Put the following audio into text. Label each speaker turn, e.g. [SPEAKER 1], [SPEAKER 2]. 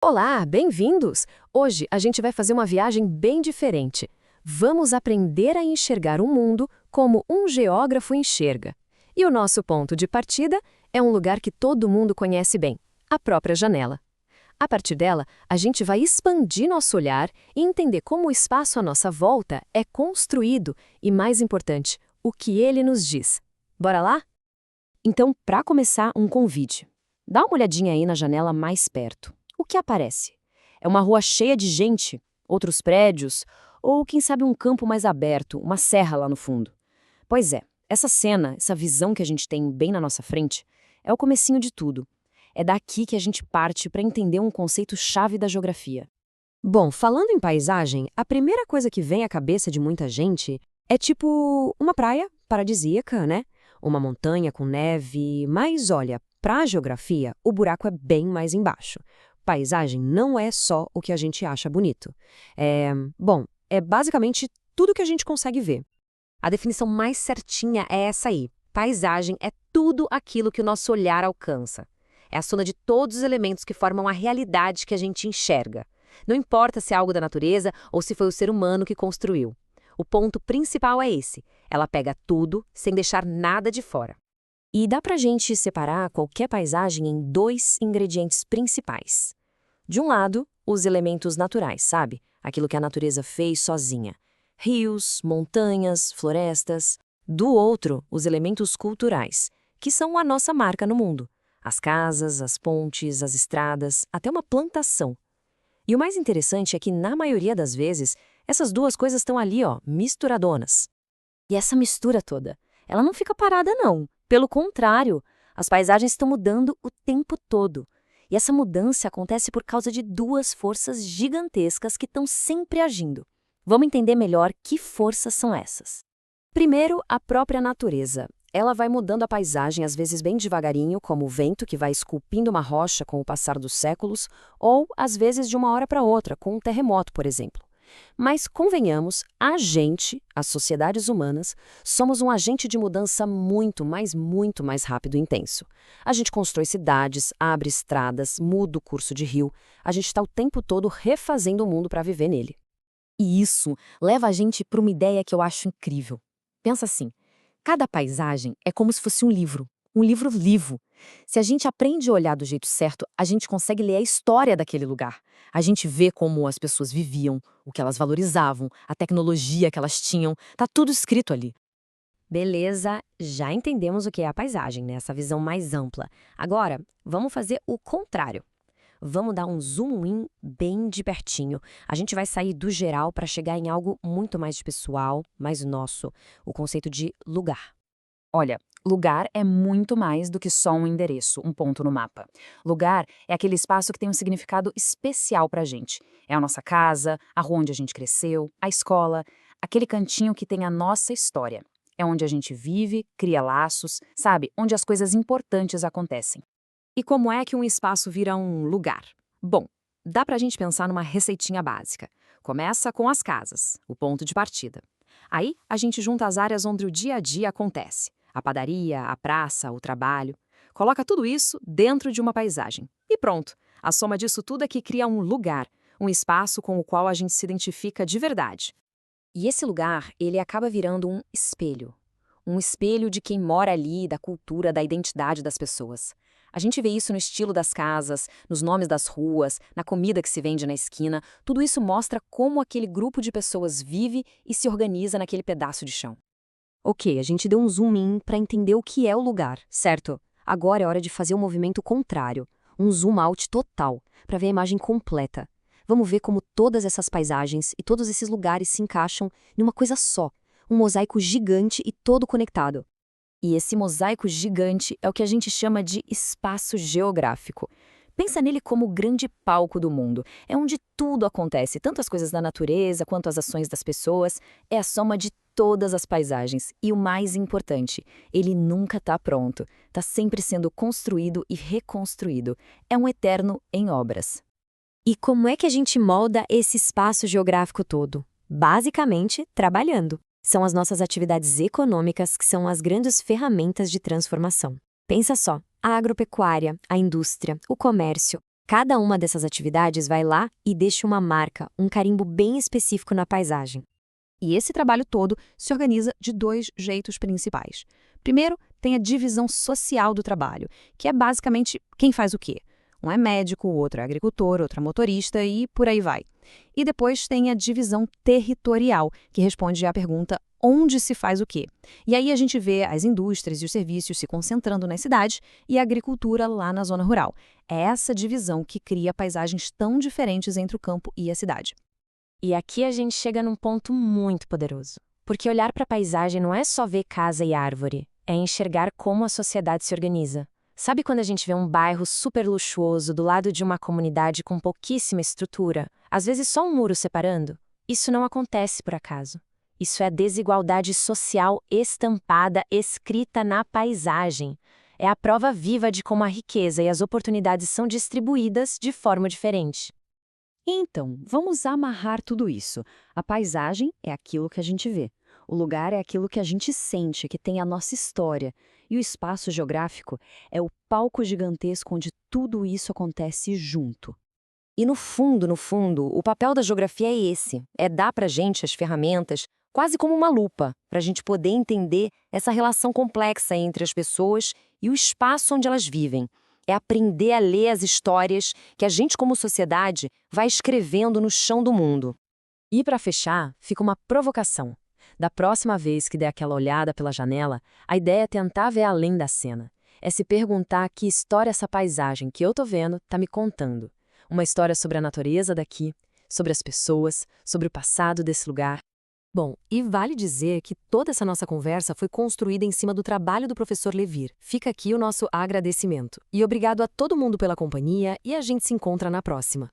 [SPEAKER 1] Olá, bem-vindos! Hoje a gente vai fazer uma viagem bem diferente. Vamos aprender a enxergar o mundo como um geógrafo enxerga. E o nosso ponto de partida é um lugar que todo mundo conhece bem, a própria janela. A partir dela, a gente vai expandir nosso olhar e entender como o espaço à nossa volta é construído e, mais importante, o que ele nos diz. Bora lá? Então, para começar, um convite. Dá uma olhadinha aí na janela mais perto. O que aparece? É uma rua cheia de gente, outros prédios, ou quem sabe um campo mais aberto, uma serra lá no fundo. Pois é, essa cena, essa visão que a gente tem bem na nossa frente, é o comecinho de tudo. É daqui que a gente parte para entender um conceito-chave da geografia. Bom, falando em paisagem, a primeira coisa que vem à cabeça de muita gente é tipo uma praia paradisíaca, né? Uma montanha com neve, mas olha, para a geografia, o buraco é bem mais embaixo. Paisagem não é só o que a gente acha bonito. É basicamente tudo que a gente consegue ver. A definição mais certinha é essa aí. Paisagem é tudo aquilo que o nosso olhar alcança. É a soma de todos os elementos que formam a realidade que a gente enxerga. Não importa se é algo da natureza ou se foi o ser humano que construiu. O ponto principal é esse. Ela pega tudo sem deixar nada de fora. E dá pra gente separar qualquer paisagem em dois ingredientes principais. De um lado, os elementos naturais, sabe? Aquilo que a natureza fez sozinha. Rios, montanhas, florestas. Do outro, os elementos culturais, que são a nossa marca no mundo. As casas, as pontes, as estradas, até uma plantação. E o mais interessante é que, na maioria das vezes, essas duas coisas estão ali, misturadonas. E essa mistura toda, ela não fica parada, não. Pelo contrário, as paisagens estão mudando o tempo todo. E essa mudança acontece por causa de duas forças gigantescas que estão sempre agindo. Vamos entender melhor que forças são essas. Primeiro, a própria natureza. Ela vai mudando a paisagem, às vezes bem devagarinho, como o vento que vai esculpindo uma rocha com o passar dos séculos, ou às vezes de uma hora para outra, com um terremoto, por exemplo. Mas, convenhamos, a gente, as sociedades humanas, somos um agente de mudança muito mais rápido e intenso. A gente constrói cidades, abre estradas, muda o curso de rio. A gente está o tempo todo refazendo o mundo para viver nele. E isso leva a gente para uma ideia que eu acho incrível. Pensa assim. Cada paisagem é como se fosse um livro vivo. Se a gente aprende a olhar do jeito certo, a gente consegue ler a história daquele lugar. A gente vê como as pessoas viviam, o que elas valorizavam, a tecnologia que elas tinham, tá tudo escrito ali. Beleza, já entendemos o que é a paisagem, né? Essa visão mais ampla. Agora, vamos fazer o contrário. Vamos dar um zoom in bem de pertinho. A gente vai sair do geral para chegar em algo muito mais pessoal, mais nosso, o conceito de lugar.
[SPEAKER 2] Olha, lugar é muito mais do que só um endereço, um ponto no mapa. Lugar é aquele espaço que tem um significado especial pra gente. É a nossa casa, a rua onde a gente cresceu, a escola, aquele cantinho que tem a nossa história. É onde a gente vive, cria laços, sabe? Onde as coisas importantes acontecem.
[SPEAKER 1] E como é que um espaço vira um lugar? Bom, dá pra gente pensar numa receitinha básica. Começa com as casas, o ponto de partida. Aí a gente junta as áreas onde o dia a dia acontece. A padaria, a praça, o trabalho. Coloca tudo isso dentro de uma paisagem. E pronto, a soma disso tudo é que cria um lugar, um espaço com o qual a gente se identifica de verdade. E esse lugar, ele acaba virando um espelho. Um espelho de quem mora ali, da cultura, da identidade das pessoas. A gente vê isso no estilo das casas, nos nomes das ruas, na comida que se vende na esquina. Tudo isso mostra como aquele grupo de pessoas vive e se organiza naquele pedaço de chão. Ok, a gente deu um zoom in para entender o que é o lugar, certo? Agora é hora de fazer o movimento contrário, um zoom out total, para ver a imagem completa. Vamos ver como todas essas paisagens e todos esses lugares se encaixam em uma coisa só, um mosaico gigante e todo conectado. E esse mosaico gigante é o que a gente chama de espaço geográfico. Pensa nele como o grande palco do mundo. É onde tudo acontece, tanto as coisas da natureza quanto as ações das pessoas. É a soma de todas as paisagens. E o mais importante, ele nunca está pronto. Está sempre sendo construído e reconstruído. É um eterno em obras. E como é que a gente molda esse espaço geográfico todo? Basicamente, trabalhando. São as nossas atividades econômicas que são as grandes ferramentas de transformação. Pensa só, a agropecuária, a indústria, o comércio,
[SPEAKER 3] Cada uma dessas atividades vai lá e deixa uma marca, um carimbo bem específico na paisagem.
[SPEAKER 4] E esse trabalho todo se organiza de 2 jeitos principais. Primeiro, tem a divisão social do trabalho, que é basicamente quem faz o quê. Um é médico, o outro é agricultor, outro é motorista e por aí vai. E depois tem a divisão territorial, que responde à pergunta onde se faz o quê. E aí a gente vê as indústrias e os serviços se concentrando nas cidades e a agricultura lá na zona rural. É essa divisão que cria paisagens tão diferentes entre o campo e a cidade.
[SPEAKER 1] E aqui a gente chega num ponto muito poderoso. Porque olhar para a paisagem não é só ver casa e árvore, é enxergar como a sociedade se organiza. Sabe quando a gente vê um bairro super luxuoso do lado de uma comunidade com pouquíssima estrutura, às vezes só um muro separando? Isso não acontece por acaso. Isso é desigualdade social estampada, escrita na paisagem. É a prova viva de como a riqueza e as oportunidades são distribuídas de forma diferente.
[SPEAKER 3] Então, vamos amarrar tudo isso. A paisagem é aquilo que a gente vê. O lugar é aquilo que a gente sente, que tem a nossa história. E o espaço geográfico é o palco gigantesco onde tudo isso acontece junto. E no fundo, o papel da geografia é esse. É dar pra gente as ferramentas, quase como uma lupa, para a gente poder entender essa relação complexa entre as pessoas e o espaço onde elas vivem. É aprender a ler as histórias que a gente, como sociedade, vai escrevendo no chão do mundo.
[SPEAKER 1] E para fechar, fica uma provocação. Da próxima vez que der aquela olhada pela janela, a ideia é tentar ver além da cena. É se perguntar que história essa paisagem que eu tô vendo tá me contando. Uma história sobre a natureza daqui, sobre as pessoas, sobre o passado desse lugar.
[SPEAKER 4] Bom, e vale dizer que toda essa nossa conversa foi construída em cima do trabalho do professor Levir. Fica aqui o nosso agradecimento. E obrigado a todo mundo pela companhia e a gente se encontra na próxima.